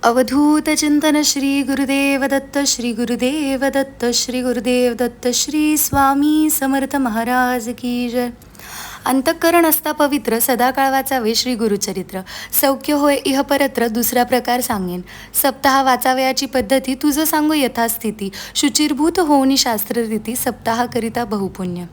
अवधूत चिंतन श्री गुरुदेव दत्त श्री गुरुदेव दत्त श्री गुरुदेव दत्त श्री स्वामी समर्थ महाराज की जय. अंतःकरण असता पवित्र सदाकाळ वाचावे श्री गुरुचरित्र. सौख्य होय इहपरत्र दुसरा प्रकार सांगेन. सप्ताह वाचावयाची पद्धती तुझं सांगू यथास्थिती. शुचिरभूत होऊनी शास्त्ररीती सप्ताहाकरिता बहुपुण्य.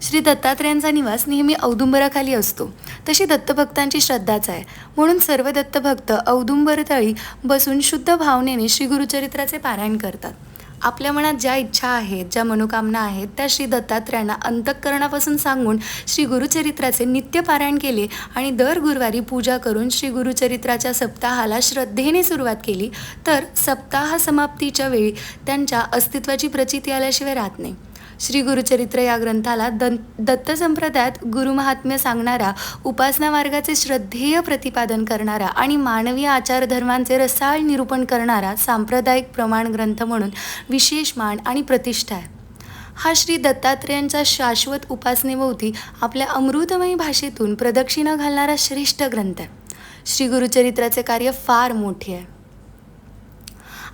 श्री दत्तात्रेयांचा निवास नेहमी औदुंबराखाली असतो. तशी दत्तभक्तांची श्रद्धाच आहे. म्हणून सर्व दत्तभक्त औदुंबरतळी बसून शुद्ध भावनेने श्री गुरुचरित्राचे पारायण करतात. आपल्या मनात ज्या इच्छा आहेत, ज्या मनोकामना आहेत, त्या श्री दत्तात्रेयांना अंतःकरणापासून सांगून श्री गुरुचरित्राचे नित्य पारायण केले आणि दर गुरुवारी पूजा करून श्री गुरुचरित्राच्या सप्ताहाला श्रद्धेने सुरुवात केली तर सप्ताह समाप्तीच्या वेळी त्यांच्या अस्तित्वाची प्रचिती आल्याशिवाय राहत नाही. श्री गुरुचरित्र या ग्रंथाला दत्त संप्रदायात गुरुमहात्म्य सांगणारा, उपासना मार्गाचे श्रद्धेय प्रतिपादन करणारा आणि मानवीय आचारधर्मांचे रसाळ निरूपण करणारा सांप्रदायिक प्रमाण ग्रंथ म्हणून विशेष मान आणि प्रतिष्ठा आहे. हा श्री दत्तात्रेयांच्या शाश्वत उपासनेभोवती आपल्या अमृतमयी भाषेतून प्रदक्षिणा घालणारा श्रेष्ठ ग्रंथ आहे. श्री गुरुचरित्राचे कार्य फार मोठे आहे.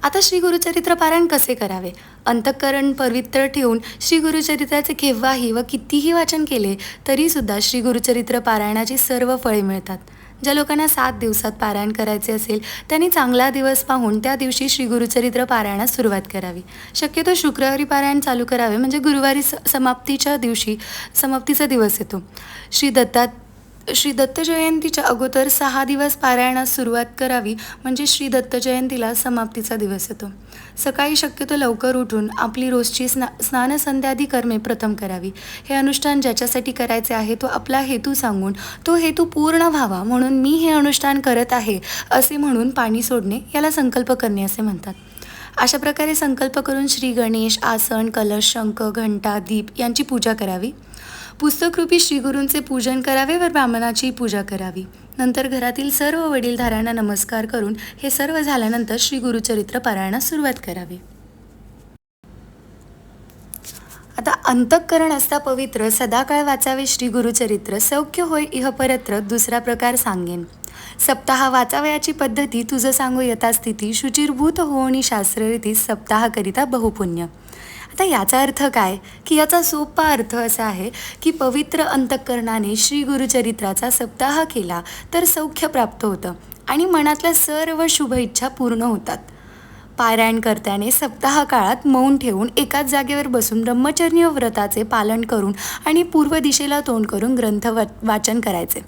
आता श्री गुरुचरित्र पारायण कसे करावे? अंतःकरण पवित्र ठेवून श्री गुरुचरित्राचे केव्हाही व कितीही वाचन केले तरीसुद्धा श्री गुरुचरित्र पारायणाची सर्व फळे मिळतात. ज्या लोकांना 7 दिवसात पारायण करायचे असेल त्यांनी चांगला दिवस पाहून त्या दिवशी श्री गुरुचरित्र पारायणास सुरुवात करावी. शक्यतो शुक्रवारी पारायण चालू करावे, म्हणजे गुरुवारी समाप्तीचा दिवस येतो. श्री दत्त जयंतीच्या अगोदर 6 दिवस पारायणास सुरुवात करावी, म्हणजे श्री दत्त जयंतीला समाप्तीचा दिवस येतो. सकाळी शक्यतो लवकर उठून आपली रोजची स्नानसंध्यादी कर्मे प्रथम करावी. हे अनुष्ठान ज्याच्यासाठी करायचे आहे तो आपला हेतू सांगून तो हेतू पूर्ण व्हावा म्हणून मी हे अनुष्ठान करत आहे असे म्हणून पाणी सोडणे याला संकल्प करणे असे म्हणतात. अशा प्रकारे संकल्प करून श्री गणेश, आसन, कलश, शंख, घंटा, दीप यांची पूजा करावी. पुस्तकरूपी श्रीगुरूंचे पूजन करावे व ब्राह्मणाची पूजा करावी. नंतर घरातील सर्व वडीलधाऱ्यांना नमस्कार करून हे सर्व झाल्यानंतर श्री गुरुचरित्र पारायणास सुरुवात करावी. आता अंतःकरण असता पवित्र सदाकाळ वाचावे श्री गुरुचरित्र. सौख्य होय इहपरत्र दुसरा प्रकार सांगेन. सप्ताह वाचावयाची पद्धती तुझं सांगू यथास्थिती. शुचिरभूत होऊनी शास्त्ररीती सप्ताहाकरिता बहुपुण्य. आता याचा अर्थ काय की याचा सोपा अर्थ असा आहे की पवित्र अंतःकरणाने श्री गुरुचरित्राचा सप्ताह केला तर सौख्य प्राप्त होतं आणि मनातल्या सर्व शुभ इच्छा पूर्ण होतात. पारायण करत्याने सप्ताह काळात मौन ठेवून एकाच जागेवर बसून ब्रह्मचर्य व्रताचे पालन करून आणि पूर्व दिशेला तोंड करून ग्रंथ वाचन करायचे.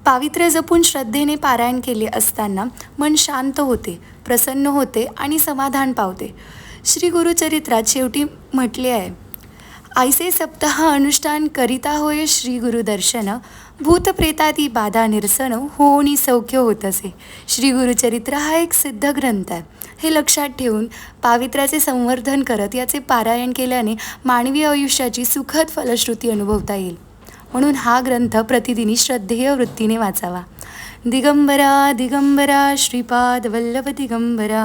पावित्र्य जपून श्रद्धेने पारायण केले असताना मन शांत होते, प्रसन्न होते आणि समाधान पावते. श्री गुरुचरित्रात शेवटी म्हटले आहे, ऐसे सप्ताह अनुष्ठान करिता होय श्री गुरुदर्शन. भूतप्रेतादी बाधा निरसन होऊनी सौख्य होत असे. श्री गुरुचरित्र हा एक सिद्ध ग्रंथ आहे. हे लक्षात ठेवून पावित्र्याचे संवर्धन करत याचे पारायण केल्याने मानवी आयुष्याची सुखद फलश्रुती अनुभवता येईल. म्हणून हा ग्रंथ प्रतिदिनी श्रद्धेय वृत्तीने वाचावा. दिगंबरा दिगंबरा श्रीपाद वल्लभ दिगंबरा.